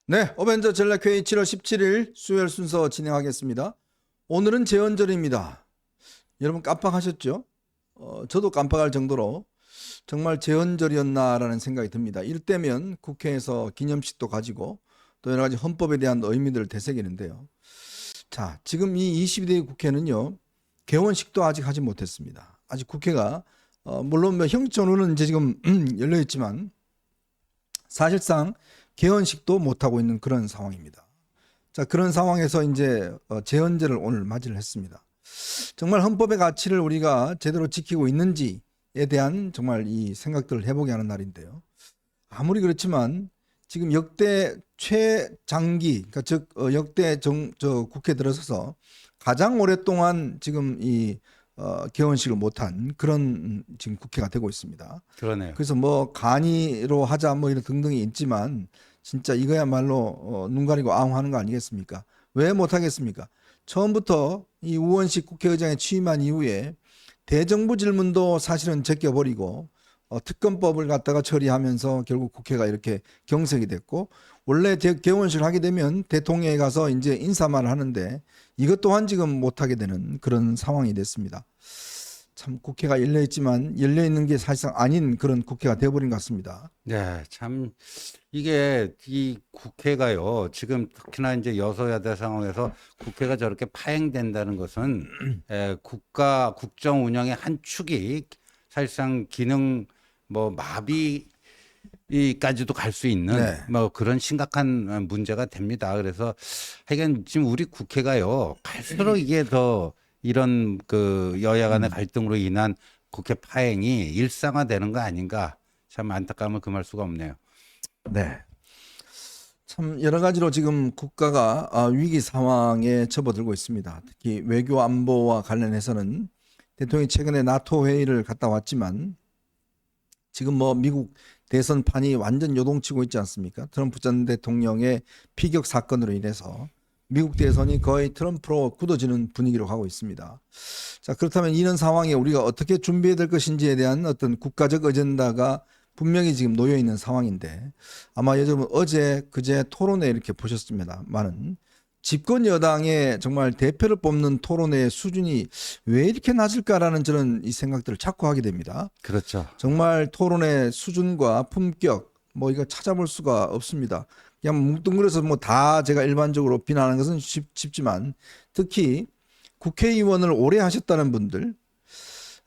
네, 어벤져 전략회의 7월 17일 수요일 순서 진행하겠습니다. 오늘은 재헌절입니다. 여러분 깜빡하셨죠? 저도 깜빡할 정도로 정말 재헌절이었나라는 생각이 듭니다. 이때면 국회에서 기념식도 가지고 또 여러 가지 헌법에 대한 의미들을 되새기는데요. 자, 지금 이 22대 국회는요, 개원식도 아직 하지 못했습니다. 아직 국회가 물론 뭐 형식적으로는 이제 지금 열려 있지만 사실상 개헌식도 못하고 있는 그런 상황입니다. 자, 그런 상황에서 이제 재헌절을 오늘 맞이를 했습니다. 정말 헌법의 가치를 우리가 제대로 지키고 있는지에 대한 정말 이 생각들을 해보게 하는 날인데요. 아무리 그렇지만 지금 역대 최장기, 그러니까 즉 역대 국회 들어서서 가장 오랫동안 지금 이 개원식을 못한 그런 지금 국회가 되고 있습니다. 그러네요. 그래서 뭐 간이로 하자 뭐 이런 등등이 있지만 진짜 이거야말로 눈 가리고 아웅하는 거 아니겠습니까? 왜 못하겠습니까? 처음부터 이 우원식 국회의장에 취임한 이후에 대정부 질문도 사실은 제껴버리고 특검법을 갖다가 처리하면서 결국 국회가 이렇게 경색이 됐고, 원래 개원식을 하게 되면 대통령에 가서 이제 인사말을 하는데 이것 또한 지금 못하게 되는 그런 상황이 됐습니다. 참 국회가 열려 있지만 열려 있는 게 사실상 아닌 그런 국회가 되어버린 것 같습니다. 네, 참 이게 이 국회가요. 지금 특히나 이제 여소야대 상황에서 국회가 저렇게 파행된다는 것은 국가 국정 운영의 한 축이 사실상 기능 뭐 마비까지도 갈 수 있는 네. 뭐 그런 심각한 문제가 됩니다. 그래서 하여간 지금 우리 국회가요. 갈수록 이게 더 이런 그 여야 간의 갈등으로 인한 국회 파행이 일상화되는 거 아닌가, 참 안타까움을 금할 수가 없네요. 네. 참 여러 가지로 지금 국가가 위기 상황에 접어들고 있습니다. 특히 외교 안보와 관련해서는 대통령이 최근에 나토 회의를 갔다 왔지만 지금 뭐 미국 대선판이 완전 요동치고 있지 않습니까? 트럼프 전 대통령의 피격 사건으로 인해서 미국 대선이 거의 트럼프로 굳어지는 분위기로 가고 있습니다. 자, 그렇다면 이런 상황에 우리가 어떻게 준비해야 될 것인지에 대한 어떤 국가적 어젠다가 분명히 지금 놓여 있는 상황인데, 아마 여러분 어제 그제 토론회 이렇게 보셨습니다만은 집권 여당의 정말 대표를 뽑는 토론회의 수준이 왜 이렇게 낮을까라는 저는 이 생각들을 자꾸 하게 됩니다. 그렇죠. 정말 토론의 수준과 품격 뭐 이거 찾아볼 수가 없습니다. 그냥 뭉뚱그려서 뭐 다 제가 일반적으로 비난하는 것은 쉽지만 특히 국회의원을 오래 하셨다는 분들,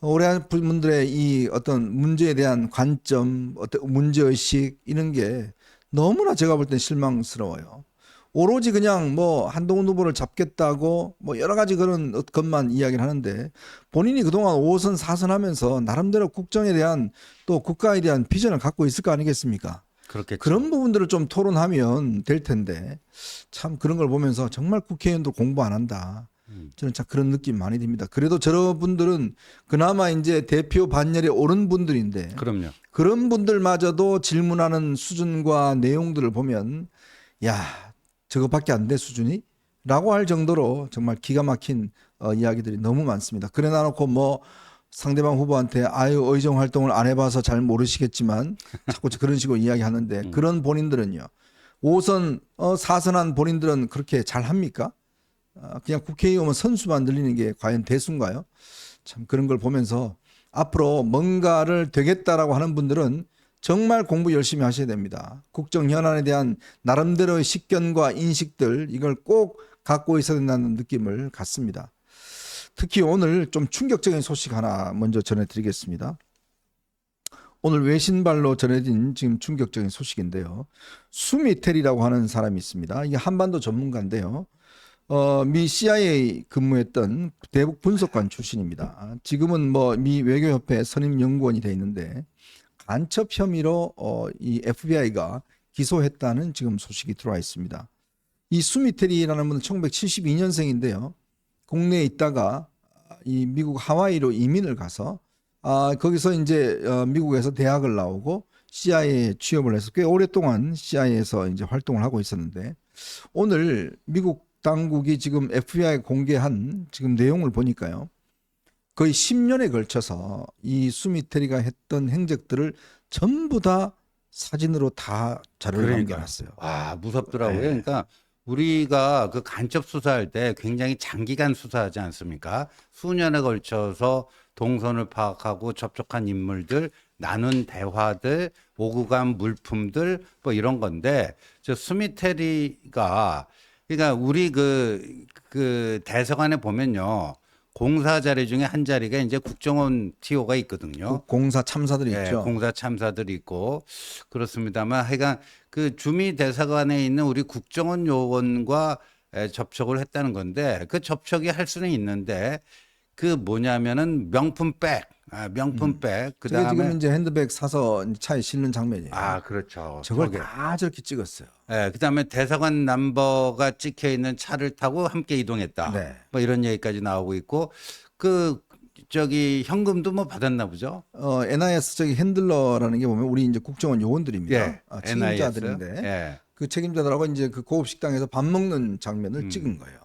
오래 한 분들의 이 어떤 문제에 대한 관점, 어떤 문제의식 이런 게 너무나 제가 볼 땐 실망스러워요. 오로지 그냥 뭐 한동훈 후보를 잡겠다고 뭐 여러 가지 그런 것만 이야기를 하는데 본인이 그동안 5선 4선 하면서 나름대로 국정에 대한 또 국가에 대한 비전을 갖고 있을 거 아니겠습니까? 그렇겠죠. 그런 부분들을 좀 토론하면 될 텐데 참 그런 걸 보면서 정말 국회의원도 공부 안 한다. 저는 참 그런 느낌 많이 듭니다. 그래도 저분들은 그나마 이제 대표 반열에 오른 분들인데 그럼요. 그런 분들마저도 질문하는 수준과 내용들을 보면 야, 저거밖에 안 돼 수준이? 라고 할 정도로 정말 기가 막힌 이야기들이 너무 많습니다. 그래 놔놓고 뭐 상대방 후보한테 아유 의정 활동을 안 해봐서 잘 모르시겠지만 자꾸 그런 식으로 이야기하는데 그런 본인들은요. 5선 4선한 본인들은 그렇게 잘합니까? 그냥 국회의원 선수만 늘리는 게 과연 대수인가요? 참 그런 걸 보면서 앞으로 뭔가를 되겠다라고 하는 분들은 정말 공부 열심히 하셔야 됩니다. 국정 현안에 대한 나름대로의 식견과 인식들 이걸 꼭 갖고 있어야 된다는 느낌을 갖습니다. 특히 오늘 좀 충격적인 소식 하나 먼저 전해드리겠습니다. 오늘 외신발로 전해진 지금 충격적인 소식인데요. 수미텔이라고 하는 사람이 있습니다. 이게 한반도 전문가인데요. 미 CIA 근무했던 대북 분석관 출신입니다. 지금은 뭐 미 외교협회 선임 연구원이 돼 있는데 간첩 혐의로 이 FBI가 기소했다는 지금 소식이 들어와 있습니다. 이 수미텔이라는 분은 1972년생인데요. 국내에 있다가 이 미국 하와이로 이민을 가서 거기서 이제 미국에서 대학을 나오고 CIA에 취업을 해서 꽤 오랫동안 CIA에서 이제 활동을 하고 있었는데 오늘 미국 당국이 지금 FBI 공개한 지금 내용을 보니까요. 거의 10년에 걸쳐서 이 수미테리가 했던 행적들을 전부 다 사진으로 다 자료를 그러니까. 남겨놨어요. 와, 무섭더라고요. 네. 그러니까 우리가 그 간첩 수사할 때 굉장히 장기간 수사하지 않습니까? 수년에 걸쳐서 동선을 파악하고 접촉한 인물들, 나눈 대화들, 오고 간 물품들 뭐 이런 건데 저 스미테리가 그러니까 우리 그 대사관에 보면요. 공사 자리 중에 한 자리가 이제 국정원 TO가 있거든요. 그 공사 참사들이 예, 있죠. 공사 참사들이 있고 그렇습니다만 하여간 그 주미 대사관에 있는 우리 국정원 요원과 접촉을 했다는 건데 그 접촉이 할 수는 있는데 그 뭐냐면은 명품백, 명품백 저게 지금 그다음에 이제 핸드백 사서 차에 실는 장면이에요. 그렇죠. 저걸 저게. 다 저렇게 찍었어요. 예, 그다음에 대사관 넘버가 찍혀 있는 차를 타고 함께 이동했다. 네. 뭐 이런 얘기까지 나오고 있고 그 저기 현금도 뭐 받았나 보죠. NIS 저기 핸들러라는 게 보면 우리 이제 국정원 요원들입니다. 예, 책임자들인데 NIS. 예. 그 책임자들하고 이제 그 고급 식당에서 밥 먹는 장면을 찍은 거예요.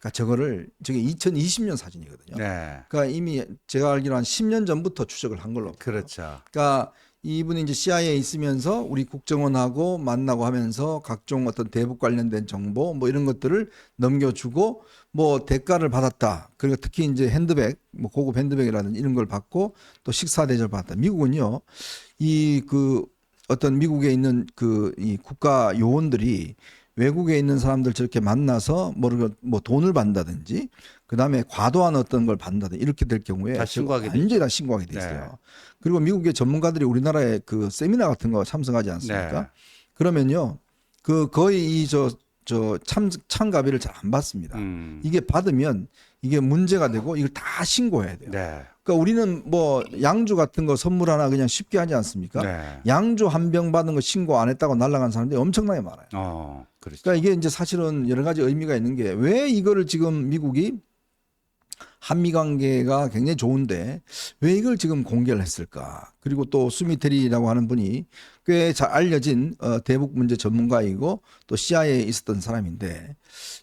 그러니까 저거를 저게 2020년 사진이거든요. 네. 그러니까 이미 제가 알기로 한 10년 전부터 추적을 한 걸로. 그렇죠. 그러니까 이분이 이제 CIA에 있으면서 우리 국정원하고 만나고 하면서 각종 어떤 대북 관련된 정보 뭐 이런 것들을 넘겨주고 뭐 대가를 받았다. 그리고 특히 이제 핸드백, 뭐 고급 핸드백이라든지 이런 걸 받고 또 식사 대접을 받았다. 미국은요, 이 그 어떤 미국에 있는 그 이 국가 요원들이 외국에 있는 사람들 저렇게 만나서 뭐 돈을 받는다든지 그다음에 과도한 어떤 걸 받는다든지 이렇게 될 경우에 다 신고하게 돼 완전히 다 신고하게 돼 있어요. 네. 그리고 미국의 전문가들이 우리나라의 그 세미나 같은 거 참석하지 않습니까? 네. 그러면요, 그 거의 이 참가비를 잘 안 받습니다. 이게 받으면 이게 문제가 되고 이걸 다 신고해야 돼요. 네. 그러니까 우리는 뭐 양주 같은 거 선물 하나 그냥 쉽게 하지 않습니까? 네. 양주 한 병 받은 거 신고 안 했다고 날아간 사람들이 엄청나게 많아요. 그렇죠. 그러니까 이게 이제 사실은 여러 가지 의미가 있는 게 왜 이거를 지금 미국이 한미 관계가 굉장히 좋은데 왜 이걸 지금 공개를 했을까? 그리고 또 수미테리라고 하는 분이 꽤 잘 알려진 대북 문제 전문가이고 또 CIA에 있었던 사람인데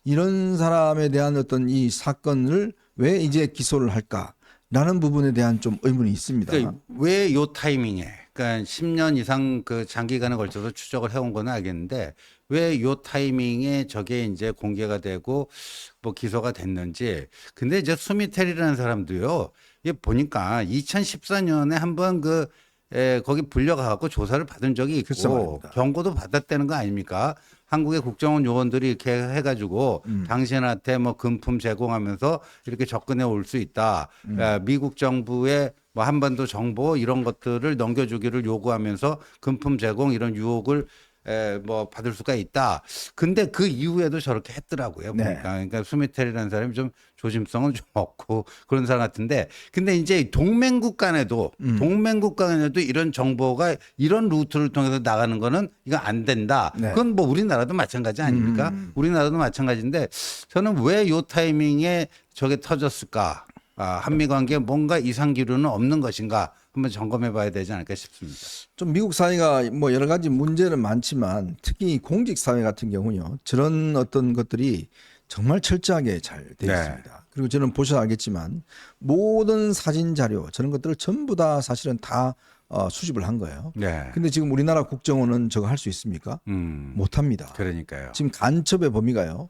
이런 사람에 대한 어떤 이 사건을 왜 이제 기소를 할까라는 부분에 대한 좀 의문이 있습니다. 그러니까 왜 요 타이밍에 그러니까 10년 이상 그 장기간에 걸쳐서 추적을 해온 건 알겠는데 왜 요 타이밍에 저게 이제 공개가 되고 뭐 기소가 됐는지. 근데 이제 수미텔이라는 사람도요. 이게 보니까 2014년에 한번 거기 불려가갖고 조사를 받은 적이 글쎄 있고 말입니다. 경고도 받았다는 거 아닙니까? 한국의 국정원 요원들이 이렇게 해가지고 당신한테 뭐 금품 제공하면서 이렇게 접근해 올 수 있다. 미국 정부의 뭐 한반도 정보 이런 것들을 넘겨주기를 요구하면서 금품 제공 이런 유혹을 뭐 받을 수가 있다. 근데 그 이후에도 저렇게 했더라고요. 네. 보니까. 그러니까 수미텔이라는 사람이 좀 조심성은 좀 없고 그런 사람 같은데 근데 이제 동맹국 간에도 이런 정보가 이런 루트를 통해서 나가는 거는 이거 안 된다. 네. 그건 뭐 우리나라도 마찬가지 아닙니까? 우리나라도 마찬가지인데 저는 왜 요 타이밍에 저게 터졌을까? 한미 관계에 뭔가 이상 기류는 없는 것인가? 한번 점검해 봐야 되지 않을까 싶습니다. 좀 미국 사회가 뭐 여러 가지 문제는 많지만 특히 공직 사회 같은 경우요. 저런 어떤 것들이 정말 철저하게 잘 되어 네. 있습니다. 그리고 저는 보셔서 알겠지만 모든 사진 자료 저런 것들을 전부 다 사실은 다 수집을 한 거예요. 네. 근데 지금 우리나라 국정원은 저거 할 수 있습니까? 못 합니다. 그러니까요. 지금 간첩의 범위가요.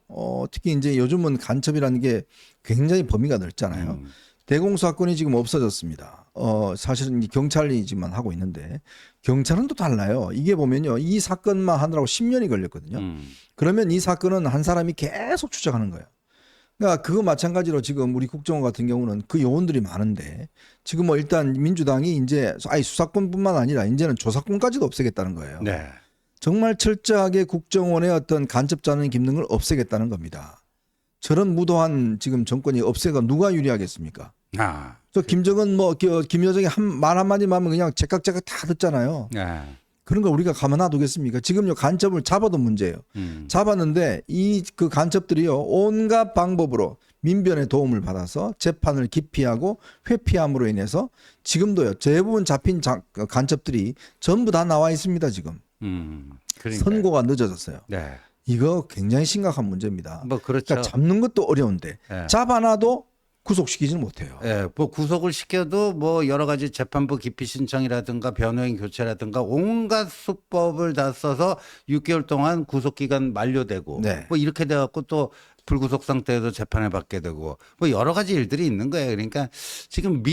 특히 이제 요즘은 간첩이라는 게 굉장히 범위가 넓잖아요. 대공수사권이 지금 없어졌습니다. 사실은 경찰이지만 하고 있는데 경찰은 또 달라요. 이게 보면요. 이 사건만 하느라고 10년이 걸렸거든요. 그러면 이 사건은 한 사람이 계속 추적하는 거예요. 그러니까 그거 마찬가지로 지금 우리 국정원 같은 경우는 그 요원들이 많은데 지금 뭐 일단 민주당이 이제 아니 수사권뿐만 아니라 이제는 조사권까지도 없애겠다는 거예요. 네. 정말 철저하게 국정원의 어떤 간첩자는 기능을 없애겠다는 겁니다. 저런 무도한 지금 정권이 없애가 누가 유리하겠습니까? 저 김정은 김여정이 말 한마디만 하면 그냥 제깍제깍 다 듣잖아요. 네. 그런 걸 우리가 가만 놔두겠습니까? 지금요 간첩을 잡아도 문제예요. 잡았는데 이 그 간첩들이요 온갖 방법으로 민변의 도움을 받아서 재판을 기피하고 회피함으로 인해서 지금도요 대부분 잡힌 간첩들이 전부 다 나와 있습니다 지금. 그러니까요. 선고가 늦어졌어요. 네. 이거 굉장히 심각한 문제입니다. 뭐 그렇죠. 그러니까 잡는 것도 어려운데 네. 잡아놔도 구속시키지는 못해요. 예, 뭐 구속을 시켜도 뭐 여러 가지 재판부 기피 신청이라든가 변호인 교체라든가 온갖 수법을 다 써서 6개월 동안 구속 기간 만료되고 네. 뭐 이렇게 돼 갖고 또 불구속 상태에도 재판을 받게 되고 뭐 여러 가지 일들이 있는 거예요. 그러니까 지금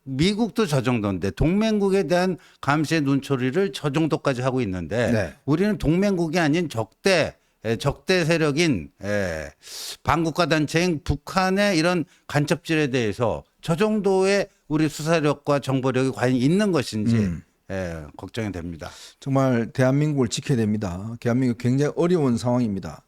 미국도 저 정도인데 동맹국에 대한 감시의 눈초리를 저 정도까지 하고 있는데 네. 우리는 동맹국이 아닌 적대 세력인 반국가 단체인 북한의 이런 간첩질에 대해서 저 정도의 우리 수사력과 정보력이 과연 있는 것인지 걱정이 됩니다. 정말 대한민국을 지켜야 됩니다. 대한민국 굉장히 어려운 상황입니다.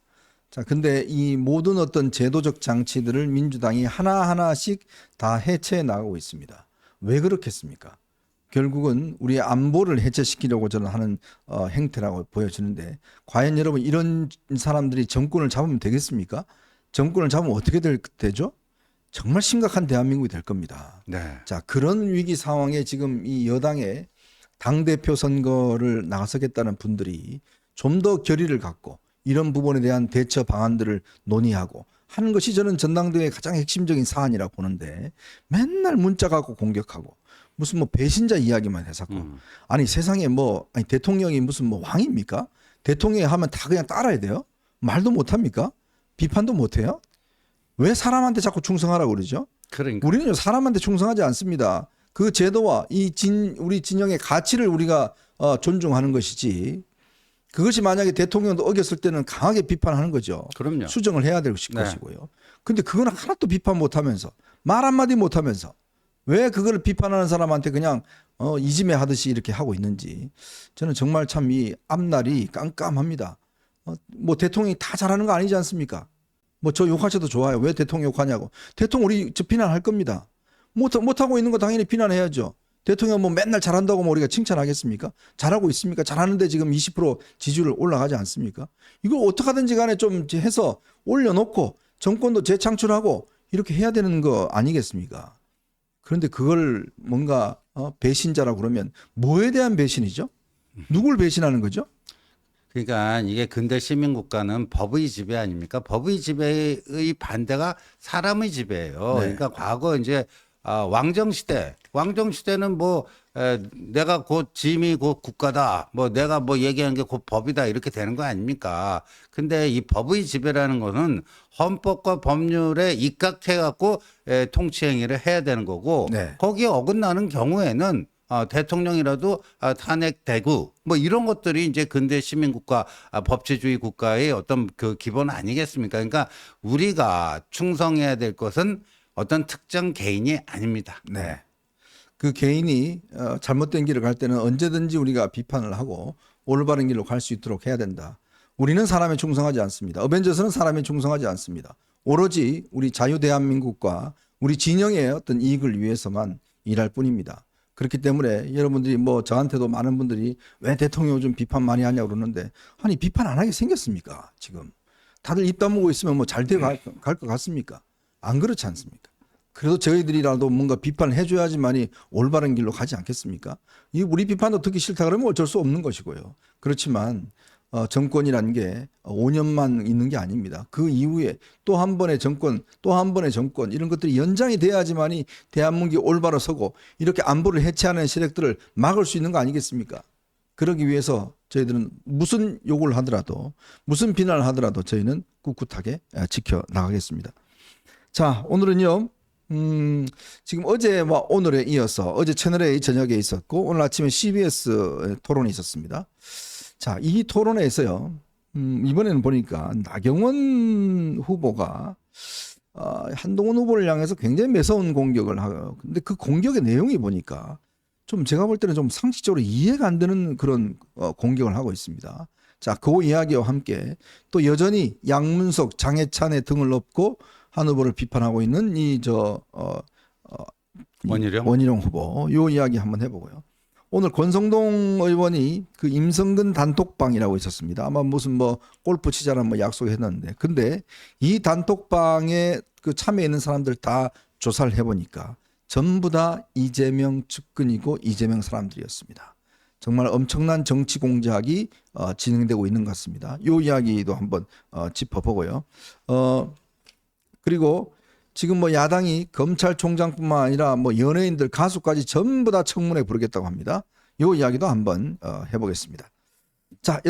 자, 근데 이 모든 어떤 제도적 장치들을 민주당이 하나하나씩 다 해체해 나가고 있습니다. 왜 그렇겠습니까? 결국은 우리의 안보를 해체시키려고 저는 하는 행태라고 보여지는데 과연 여러분 이런 사람들이 정권을 잡으면 되겠습니까? 정권을 잡으면 어떻게 되죠? 정말 심각한 대한민국이 될 겁니다. 네. 자, 그런 위기 상황에 지금 이 여당의 당대표 선거를 나서겠다는 분들이 좀 더 결의를 갖고 이런 부분에 대한 대처 방안들을 논의하고 하는 것이 저는 전당대회의 가장 핵심적인 사안이라고 보는데 맨날 문자 갖고 공격하고 무슨 뭐 배신자 이야기만 해서고 아니 세상에 뭐 아니 대통령이 무슨 뭐 왕입니까? 대통령이 하면 다 그냥 따라야 돼요? 말도 못 합니까? 비판도 못 해요? 왜 사람한테 자꾸 충성하라고 그러죠? 그러니까 우리는 사람한테 충성하지 않습니다. 그 제도와 우리 진영의 가치를 우리가 존중하는 것이지. 그것이 만약에 대통령도 어겼을 때는 강하게 비판하는 거죠. 그럼요. 수정을 해야 될 네. 것이고요. 근데 그거는 하나도 비판 못 하면서 말 한마디 못 하면서 왜 그걸 비판하는 사람한테 그냥 이지매 하듯이 이렇게 하고 있는지 저는 정말 참 이 앞날이 깜깜합니다. 뭐 대통령이 다 잘하는 거 아니지 않습니까? 뭐 저 욕하셔도 좋아요. 왜 대통령 욕하냐고. 대통령 우리 저 비난할 겁니다. 못하고 있는 거 당연히 비난해야죠. 대통령 뭐 맨날 잘한다고 뭐 우리가 칭찬하겠습니까? 잘하고 있습니까? 잘하는데 지금 20% 지지율 올라가지 않습니까? 이걸 어떻게 하든지 간에 좀 해서 올려놓고 정권도 재창출하고 이렇게 해야 되는 거 아니겠습니까? 그런데 그걸 뭔가 배신자라고 그러면 뭐에 대한 배신이죠? 누굴 배신하는 거죠? 그러니까 이게 근대 시민국가는 법의 지배 아닙니까? 법의 지배의 반대가 사람의 지배예요. 네. 그러니까 과거 이제 왕정시대는 뭐 내가 곧 짐이 곧 국가다. 뭐 내가 뭐 얘기하는 게 곧 법이다. 이렇게 되는 거 아닙니까? 근데 이 법의 지배라는 거는 헌법과 법률에 입각해 갖고 통치행위를 해야 되는 거고 네. 거기에 어긋나는 경우에는 대통령이라도 탄핵되고 뭐 이런 것들이 이제 근대 시민국가 법치주의 국가의 어떤 그 기본 아니겠습니까? 그러니까 우리가 충성해야 될 것은 어떤 특정 개인이 아닙니다. 네. 그 개인이 잘못된 길을 갈 때는 언제든지 우리가 비판을 하고 올바른 길로 갈 수 있도록 해야 된다. 우리는 사람에 충성하지 않습니다. 어벤져스는 사람에 충성하지 않습니다. 오로지 우리 자유 대한민국과 우리 진영의 어떤 이익을 위해서만 일할 뿐입니다. 그렇기 때문에 여러분들이 뭐 저한테도 많은 분들이 왜 대통령 좀 비판 많이 하냐고 그러는데 아니 비판 안 하게 생겼습니까? 지금 다들 입 다물고 있으면 뭐 잘 돼 갈 것 같습니까? 안 그렇지 않습니까? 그래도 저희들이라도 뭔가 비판을 해줘야지만이 올바른 길로 가지 않겠습니까? 이 우리 비판도 듣기 싫다 그러면 어쩔 수 없는 것이고요. 그렇지만 정권이라는 게 5년만 있는 게 아닙니다. 그 이후에 또 한 번의 정권, 또 한 번의 정권 이런 것들이 연장이 돼야지만이 대한민국이 올바로 서고 이렇게 안보를 해체하는 세력들을 막을 수 있는 거 아니겠습니까? 그러기 위해서 저희들은 무슨 욕을 하더라도 무슨 비난을 하더라도 저희는 꿋꿋하게 지켜 나가겠습니다. 자, 오늘은요. 지금 어제와 오늘에 이어서 어제 채널A 저녁에 있었고 오늘 아침에 CBS 토론이 있었습니다. 자, 이 토론에서요. 이번에는 보니까 나경원 후보가 한동훈 후보를 향해서 굉장히 매서운 공격을 하고 근데 그 공격의 내용이 보니까 좀 제가 볼 때는 좀 상식적으로 이해가 안 되는 그런 공격을 하고 있습니다. 자, 그 이야기와 함께 또 여전히 양문석, 장해찬의 등을 업고 한 후보를 비판하고 있는 원희룡 후보 요 이야기 한번 해보고요. 오늘 권성동 의원이 그 임성근 단톡방이라고 있었습니다. 아마 무슨 뭐 골프 치자는 뭐 약속했는데 근데 이 단톡방에 그 참여해 있는 사람들 다 조사를 해보니까 전부 다 이재명 측근이고 이재명 사람들이었습니다. 정말 엄청난 정치 공작이 진행되고 있는 것 같습니다. 요 이야기도 한번 짚어보고요. 그리고 지금 뭐 야당이 검찰총장뿐만 아니라 뭐 연예인들, 가수까지 전부 다 청문회 부르겠다고 합니다. 이 이야기도 한번 해보겠습니다. 자,